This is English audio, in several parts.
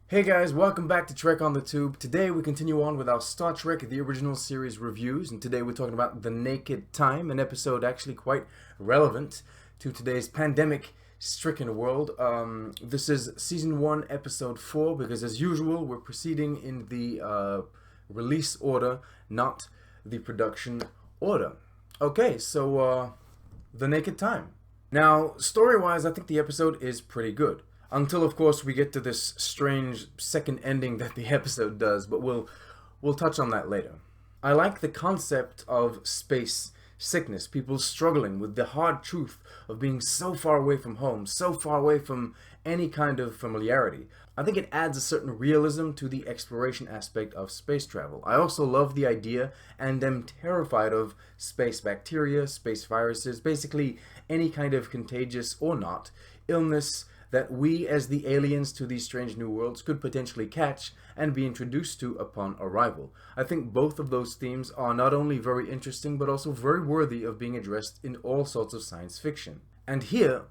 Hey guys, welcome back to Trek on the Tube. Today we continue on with our Star Trek The Original Series reviews, and today we're talking about The Naked Time, an episode actually quite relevant to today's pandemic-stricken world. This is Season 1, Episode 4, because as usual, we're proceeding in the release order, not the production order. Okay, so The Naked Time. Now, story-wise, I think the episode is pretty good. Until, of course, we get to this strange second ending that the episode does, but we'll touch on that later. I like the concept of space sickness, people struggling with the hard truth of being so far away from home, so far away from any kind of familiarity. I think it adds a certain realism to the exploration aspect of space travel. I also love the idea and am terrified of space bacteria, space viruses, basically any kind of contagious or not illness that we as the aliens to these strange new worlds could potentially catch and be introduced to upon arrival. I think both of those themes are not only very interesting but also very worthy of being addressed in all sorts of science fiction. And here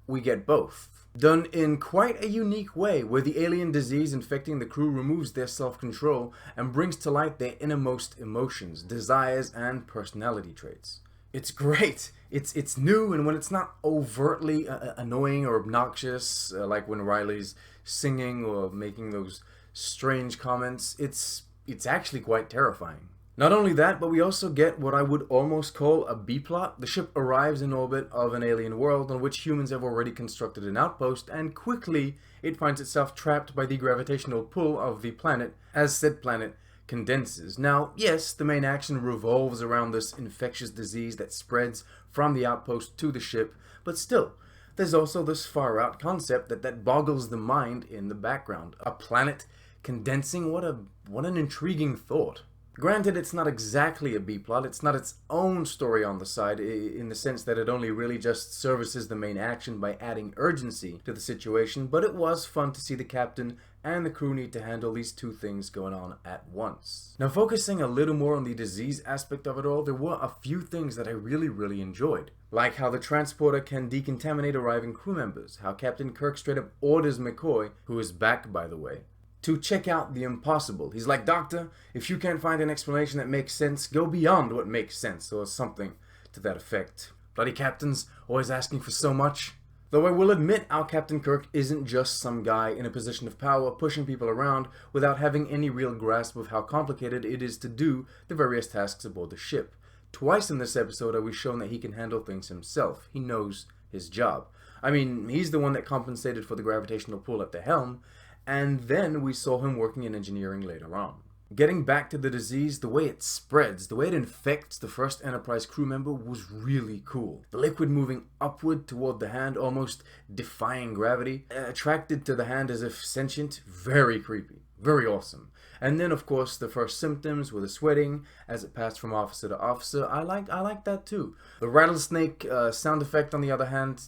we get both. Done in quite a unique way, where the alien disease infecting the crew removes their self-control and brings to light their innermost emotions, desires, and personality traits. It's great. It's new, and when it's not overtly annoying or obnoxious, like when Riley's singing or making those strange comments, it's actually quite terrifying. Not only that, but we also get what I would almost call a B-plot. The ship arrives in orbit of an alien world on which humans have already constructed an outpost, and quickly it finds itself trapped by the gravitational pull of the planet, as said planet condenses. Now, yes, the main action revolves around this infectious disease that spreads from the outpost to the ship, but still, there's also this far-out concept that boggles the mind in the background. A planet condensing? What an intriguing thought. Granted, it's not exactly a B-plot, it's not its own story on the side, in the sense that it only really just services the main action by adding urgency to the situation, but it was fun to see the captain and the crew need to handle these two things going on at once. Now, focusing a little more on the disease aspect of it all, there were a few things that I really enjoyed. Like how the transporter can decontaminate arriving crew members, how Captain Kirk straight up orders McCoy, who is back by the way, to check out the impossible. He's like, "Doctor, if you can't find an explanation that makes sense, go beyond what makes sense," or something to that effect. Bloody captains, always asking for so much. Though I will admit our Captain Kirk isn't just some guy in a position of power pushing people around without having any real grasp of how complicated it is to do the various tasks aboard the ship. Twice in this episode are we shown that he can handle things himself. He knows his job. I mean, he's the one that compensated for the gravitational pull at the helm, and then we saw him working in engineering later on. Getting back to the disease, the way it spreads, the way it infects the first Enterprise crew member was really cool. The liquid moving upward toward the hand, almost defying gravity, attracted to the hand as if sentient, very creepy, very awesome. And then, of course, the first symptoms were the sweating as it passed from officer to officer. I like that too. The rattlesnake sound effect, on the other hand,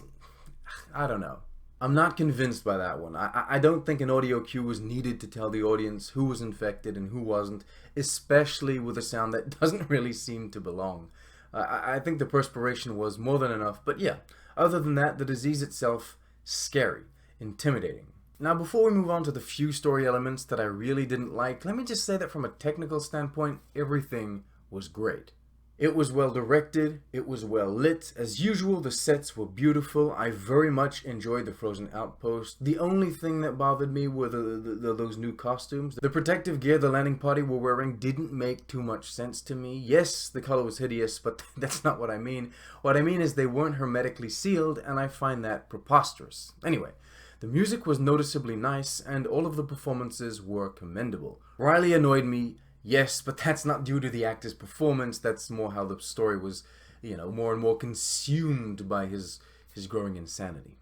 I don't know. I'm not convinced by that one. I don't think an audio cue was needed to tell the audience who was infected and who wasn't, especially with a sound that doesn't really seem to belong. I think the perspiration was more than enough, but yeah, other than that, the disease itself, scary, intimidating. Now, before we move on to the few story elements that I really didn't like, let me just say that from a technical standpoint, everything was great. It was well directed, it was well lit. As usual, the sets were beautiful. I very much enjoyed the frozen outpost. The only thing that bothered me were those new costumes. The protective gear the landing party were wearing didn't make too much sense to me. Yes, the color was hideous, but that's not what I mean. What I mean is they weren't hermetically sealed, and I find that preposterous. Anyway, the music was noticeably nice, and all of the performances were commendable. Riley annoyed me. Yes, but that's not due to the actor's performance. That's more how the story was, more and more consumed by his growing insanity.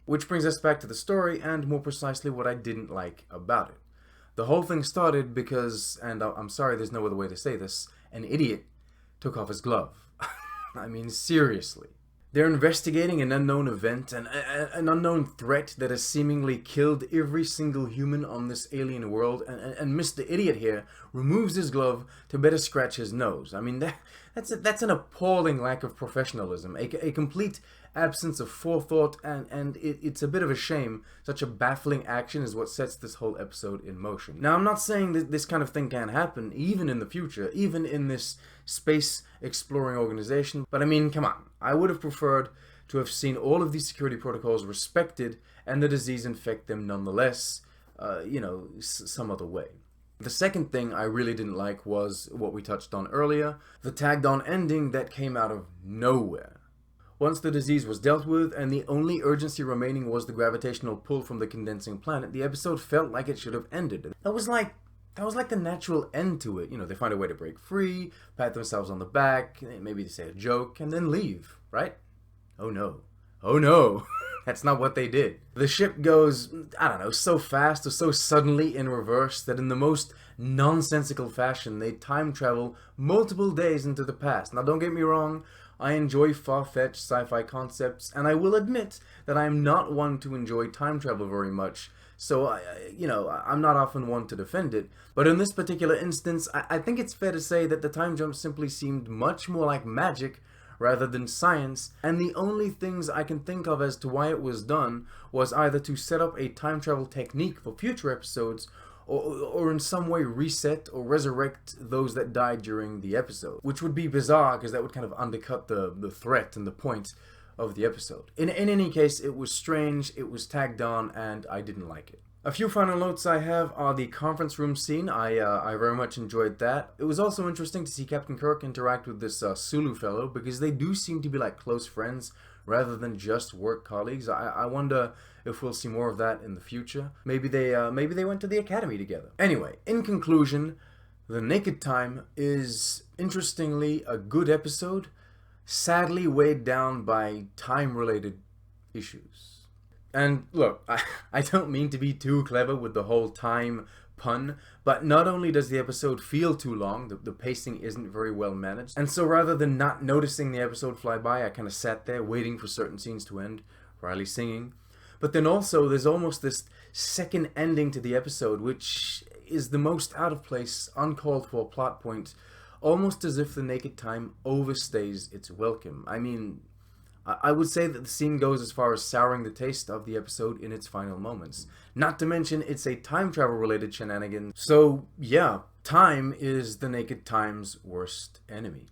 Which brings us back to the story, and more precisely what I didn't like about it. The whole thing started because, and I'm sorry there's no other way to say this, an idiot took off his glove. I mean, seriously. They're investigating an unknown event, an unknown threat that has seemingly killed every single human on this alien world, and Mr. Idiot here removes his glove to better scratch his nose. I mean, that's an appalling lack of professionalism, a complete absence of forethought, and it's a bit of a shame. Such a baffling action is what sets this whole episode in motion. Now, I'm not saying that this kind of thing can't happen, even in the future, even in this space exploring organization, but I mean, come on. I would have preferred to have seen all of these security protocols respected and the disease infect them nonetheless, some other way. The second thing I really didn't like was what we touched on earlier, the tagged-on ending that came out of nowhere. Once the disease was dealt with and the only urgency remaining was the gravitational pull from the condensing planet, the episode felt like it should have ended. That was like the natural end to it. They find a way to break free, pat themselves on the back, maybe they say a joke, and then leave, right? Oh no. Oh no. That's not what they did. The ship goes, so fast or so suddenly in reverse that in the most nonsensical fashion they time travel multiple days into the past. Now don't get me wrong, I enjoy far-fetched sci-fi concepts, and I will admit that I am not one to enjoy time travel very much, so I'm not often one to defend it. But in this particular instance, I think it's fair to say that the time jump simply seemed much more like magic rather than science, and the only things I can think of as to why it was done was either to set up a time travel technique for future episodes, or in some way reset or resurrect those that died during the episode, which would be bizarre because that would kind of undercut the threat and the point of the episode. In any case, it was strange, it was tagged on, and I didn't like it. A few final notes I have are the conference room scene. I very much enjoyed that. It was also interesting to see Captain Kirk interact with this Sulu fellow, because they do seem to be like close friends rather than just work colleagues. I wonder if we'll see more of that in the future. Maybe they went to the academy together. Anyway, in conclusion, The Naked Time is interestingly a good episode, sadly weighed down by time-related issues. And look, I don't mean to be too clever with the whole time pun, but not only does the episode feel too long, the pacing isn't very well managed, and so rather than not noticing the episode fly by, I kind of sat there waiting for certain scenes to end, Riley singing. But then also, there's almost this second ending to the episode, which is the most out of place, uncalled for plot point, almost as if The Naked Time overstays its welcome. I mean, I would say that the scene goes as far as souring the taste of the episode in its final moments. Not to mention, it's a time travel related shenanigan. So yeah, time is The Naked Time's worst enemy.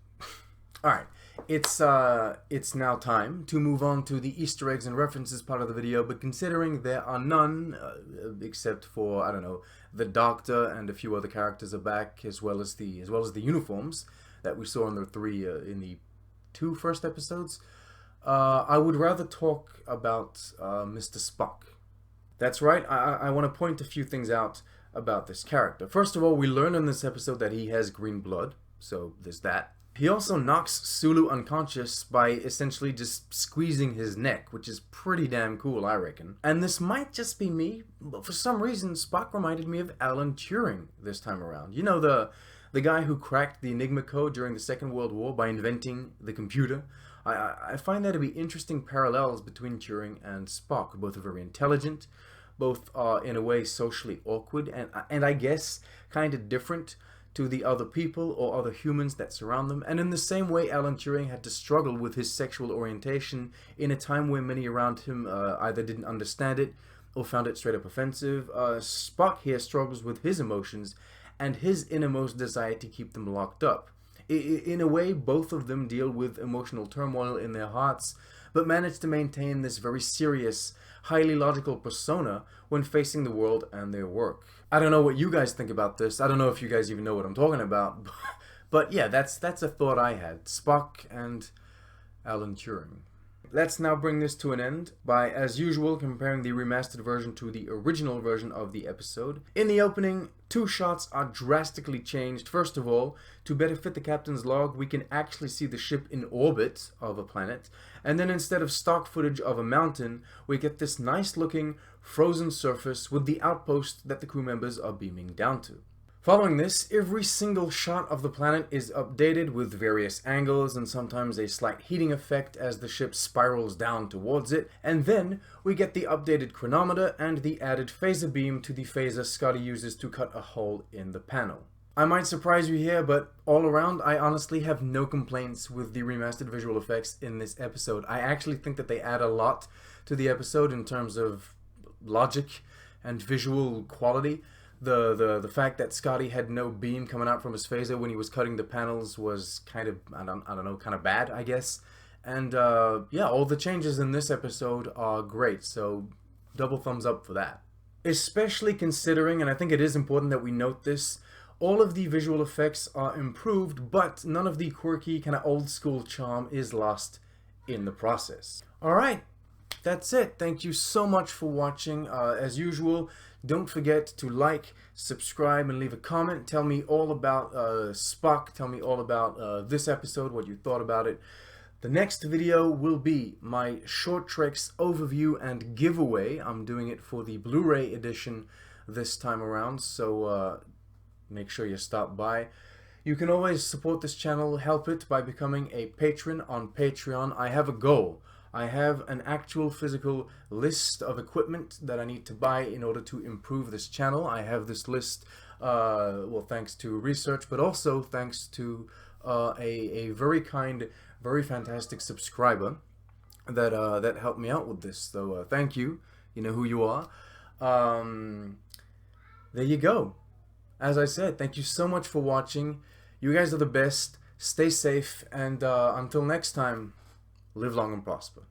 Alright, it's now time to move on to the Easter eggs and references part of the video, but considering there are none, except for, the Doctor and a few other characters are back, as well as the uniforms that we saw in the two first episodes. I would rather talk about Mr. Spock. That's right, I want to point a few things out about this character. First of all, we learn in this episode that he has green blood, so there's that. He also knocks Sulu unconscious by essentially just squeezing his neck, which is pretty damn cool, I reckon. And this might just be me, but for some reason, Spock reminded me of Alan Turing this time around. You know, the guy who cracked the Enigma code during the Second World War by inventing the computer. I find there to be interesting parallels between Turing and Spock. Both are very intelligent, both are in a way socially awkward, and I guess kind of different to the other people or other humans that surround them. And in the same way Alan Turing had to struggle with his sexual orientation in a time where many around him either didn't understand it or found it straight up offensive, Spock here struggles with his emotions and his innermost desire to keep them locked up. In a way, both of them deal with emotional turmoil in their hearts, but manage to maintain this very serious, highly logical persona when facing the world and their work. I don't know what you guys think about this. I don't know if you guys even know what I'm talking about. But yeah, that's a thought I had. Spock and Alan Turing. Let's now bring this to an end by, as usual, comparing the remastered version to the original version of the episode. In the opening, two shots are drastically changed. First of all, to better fit the captain's log, we can actually see the ship in orbit of a planet. And then instead of stock footage of a mountain, we get this nice looking frozen surface with the outpost that the crew members are beaming down to. Following this, every single shot of the planet is updated with various angles and sometimes a slight heating effect as the ship spirals down towards it, and then we get the updated chronometer and the added phaser beam to the phaser Scotty uses to cut a hole in the panel. I might surprise you here, but all around, I honestly have no complaints with the remastered visual effects in this episode. I actually think that they add a lot to the episode in terms of logic and visual quality. The fact that Scotty had no beam coming out from his phaser when he was cutting the panels was kind of, I don't know, kind of bad, I guess. And yeah, all the changes in this episode are great, so double thumbs up for that. Especially considering, and I think it is important that we note this, all of the visual effects are improved, but none of the quirky, kind of old school charm is lost in the process. Alright, that's it. Thank you so much for watching. As usual, don't forget to like, subscribe, and leave a comment. Tell me all about Spock. Tell me all about this episode, what you thought about it. The next video will be my Short Treks overview and giveaway. I'm doing it for the Blu-ray edition this time around, so make sure you stop by. You can always support this channel, help it by becoming a patron on Patreon. I have a goal. I have an actual physical list of equipment that I need to buy in order to improve this channel. I have this list, well, thanks to research, but also thanks to a very kind, very fantastic subscriber that that helped me out with this. So thank you. You know who you are. There you go. As I said, thank you so much for watching. You guys are the best. Stay safe, and until next time, live long and prosper.